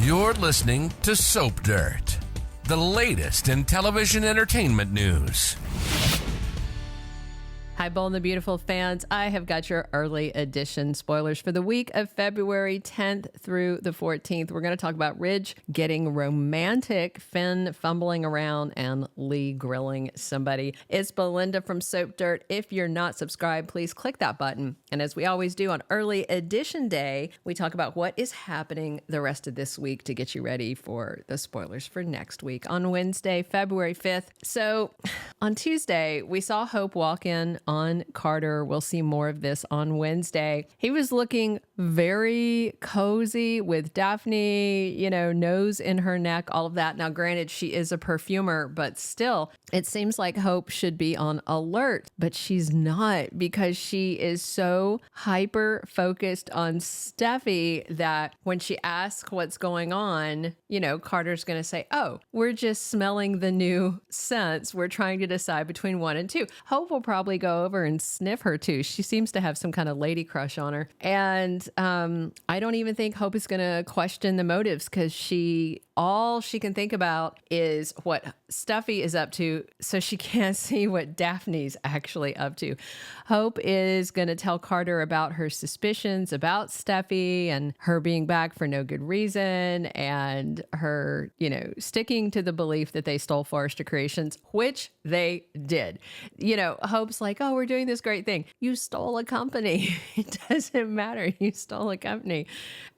You're listening to Soap Dirt, the latest in television entertainment news. Hi, Bold and the Beautiful fans. I have got your early edition spoilers for the week of February 10th through the 14th. We're going to talk about Ridge getting romantic, Finn fumbling around, and Lee grilling somebody. It's Belinda from Soap Dirt. If you're not subscribed, please click that button. And as we always do on early edition day, we talk about what is happening the rest of this week to get you ready for the spoilers for next week on Wednesday, February 5th. So on Tuesday, we saw Hope walk in on Carter. We'll see more of this on Wednesday. He was looking very cozy with Daphne, nose in her neck, all of that. Now, granted, she is a perfumer, but still, it seems like Hope should be on alert, but she's not because she is so hyper focused on Steffy that when she asks what's going on, Carter's going to say, oh, we're just smelling the new scents. We're trying to decide between 1 and 2. Hope will probably go over and sniff her too. She seems to have some kind of lady crush on her. And I don't even think Hope is going to question the motives because all she can think about is what Steffy is up to, so she can't see what Daphne's actually up to. Hope is going to tell Carter about her suspicions about Steffy and her being back for no good reason and her, sticking to the belief that they stole Forrester Creations, which they did. Hope's like, oh, we're doing this great thing. You stole a company. It doesn't matter. You stole a company.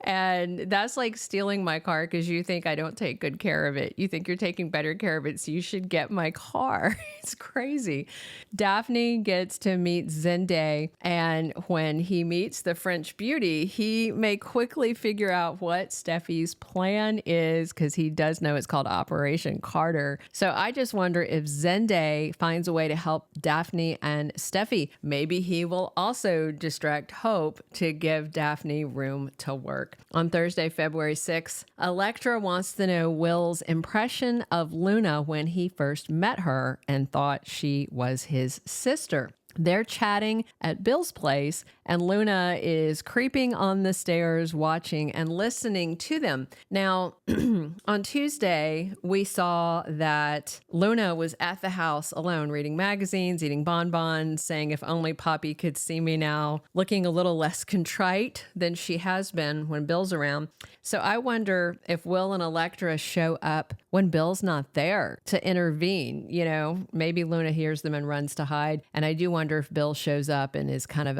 And that's like stealing my car because you think I don't take good care of it. You think you're taking better care of it, so you should get my car. It's crazy. Daphne gets to meet Zende, and when he meets the French beauty, he may quickly figure out what Steffy's plan is because he does know it's called Operation Carter. So I just wonder if Zende finds a way to help Daphne and Steffy. Maybe he will also distract Hope to give Daphne room to work. On Thursday, February 6th, Electra wants to know Will's impression of Luna when he first met her and thought she was his sister. They're chatting at Bill's place, and Luna is creeping on the stairs, watching and listening to them. Now, on Tuesday, we saw that Luna was at the house alone, reading magazines, eating bonbons, saying, if only Poppy could see me now, looking a little less contrite than she has been when Bill's around. So I wonder if Will and Electra show up when Bill's not there to intervene. Maybe Luna hears them and runs to hide. And I do wonder if Bill shows up and is kind of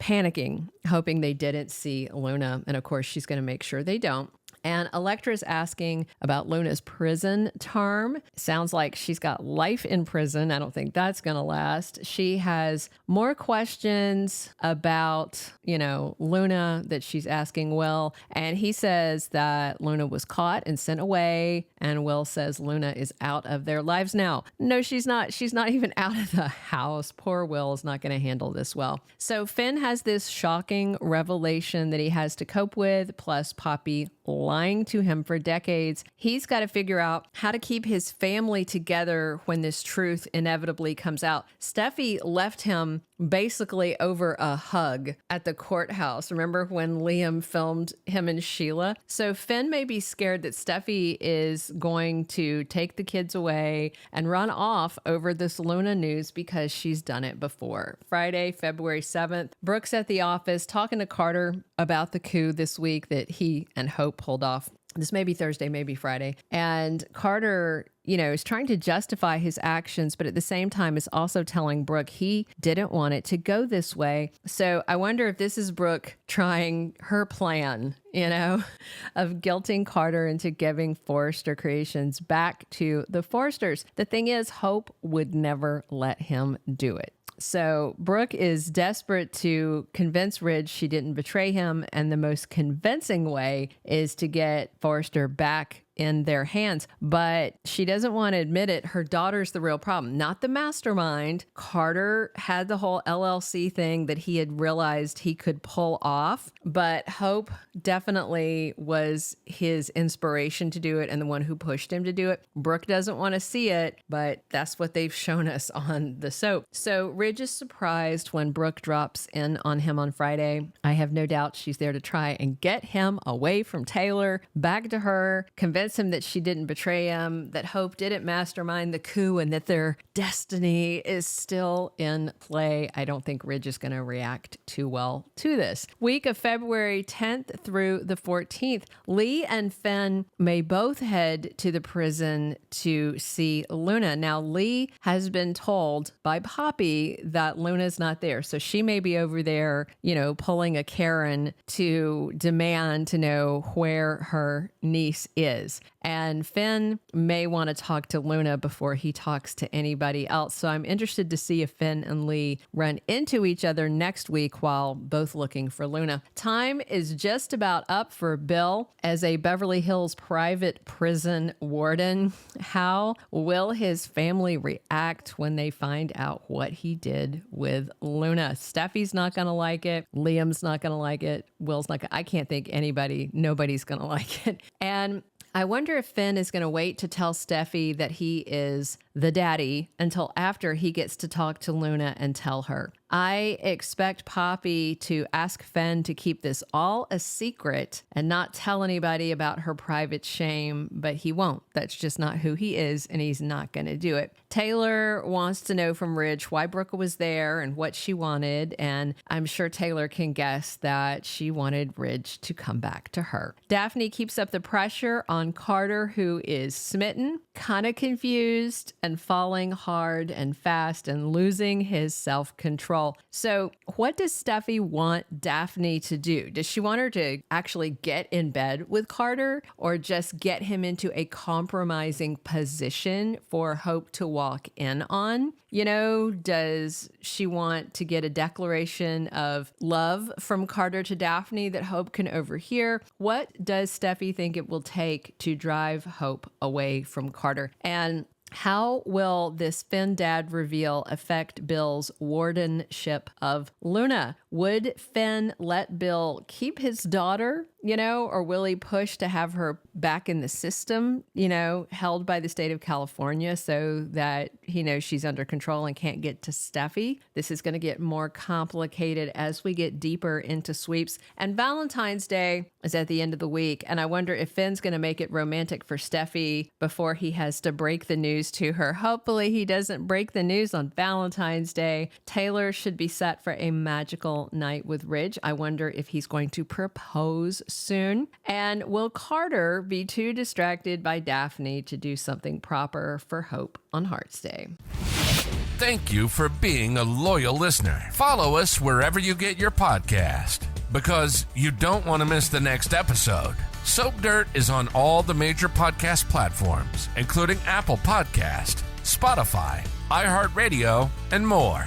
panicking, hoping they didn't see Luna. And of course, she's going to make sure they don't. And Electra's asking about Luna's prison term. Sounds like she's got life in prison. I don't think that's going to last. She has more questions about, Luna that she's asking Will. And he says that Luna was caught and sent away. And Will says Luna is out of their lives now. No, she's not. She's not even out of the house. Poor Will is not going to handle this well. So Finn has this shocking revelation that he has to cope with, plus Poppy lying to him for decades. He's got to figure out how to keep his family together when this truth inevitably comes out. Steffy left him basically over a hug at the courthouse. Remember when Liam filmed him and Sheila? So Finn may be scared that Steffy is going to take the kids away and run off over this Luna news because she's done it before. Friday, February 7th, Brooke's at the office talking to Carter about the coup this week that he and Hope pulled off. This may be Thursday, maybe Friday. And Carter, is trying to justify his actions, but at the same time is also telling Brooke he didn't want it to go this way. So I wonder if this is Brooke trying her plan, of guilting Carter into giving Forrester Creations back to the Forresters. The thing is, Hope would never let him do it. So Brooke is desperate to convince Ridge she didn't betray him, and the most convincing way is to get Forrester back in their hands, but she doesn't want to admit it. Her daughter's the real problem, not the mastermind. Carter had the whole LLC thing that he had realized he could pull off, but Hope definitely was his inspiration to do it and the one who pushed him to do it. Brooke doesn't want to see it, but that's what they've shown us on the soap. So Ridge is surprised when Brooke drops in on him on Friday. I have no doubt she's there to try and get him away from Taylor, back to her, convince him that she didn't betray him, that Hope didn't mastermind the coup, and that their destiny is still in play. I don't think Ridge is going to react too well to this. Week of February 10th through the 14th, Lee and Finn may both head to the prison to see Luna. Now, Lee has been told by Poppy that Luna's not there. So she may be over there, pulling a Karen to demand to know where her niece is. And Finn may want to talk to Luna before he talks to anybody else. So I'm interested to see if Finn and Lee run into each other next week while both looking for Luna. Time is just about up for Bill as a Beverly Hills private prison warden. How will his family react when they find out what he did with Luna? Steffi's not going to like it. Liam's not going to like it. Will's not. I can't think nobody's going to like it. And I wonder if Finn is going to wait to tell Steffy that he is the daddy until after he gets to talk to Luna and tell her. I expect Poppy to ask Finn to keep this all a secret and not tell anybody about her private shame, but he won't. That's just not who he is, and he's not going to do it. Taylor wants to know from Ridge why Brooke was there and what she wanted, and I'm sure Taylor can guess that she wanted Ridge to come back to her. Daphne keeps up the pressure on Carter, who is smitten, kind of confused, and falling hard and fast and losing his self-control. So what does Steffy want Daphne to do? Does she want her to actually get in bed with Carter or just get him into a compromising position for Hope to walk in on? Does she want to get a declaration of love from Carter to Daphne that Hope can overhear? What does Steffy think it will take to drive Hope away from Carter? And how will this Finn dad reveal affect Bill's wardenship of Luna? Would Finn let Bill keep his daughter, or will he push to have her back in the system, held by the state of California so that he knows she's under control and can't get to Steffy? This is going to get more complicated as we get deeper into sweeps. And Valentine's Day is at the end of the week. And I wonder if Finn's going to make it romantic for Steffy before he has to break the news to her. Hopefully he doesn't break the news on Valentine's Day. Taylor should be set for a magical night with Ridge. I wonder if he's going to propose soon. And will Carter be too distracted by Daphne to do something proper for Hope on Hearts Day? Thank you for being a loyal listener. Follow us wherever you get your podcast, because you don't want to miss the next episode. Soap Dirt is on all the major podcast platforms, including Apple Podcast, Spotify, iHeartRadio, and more.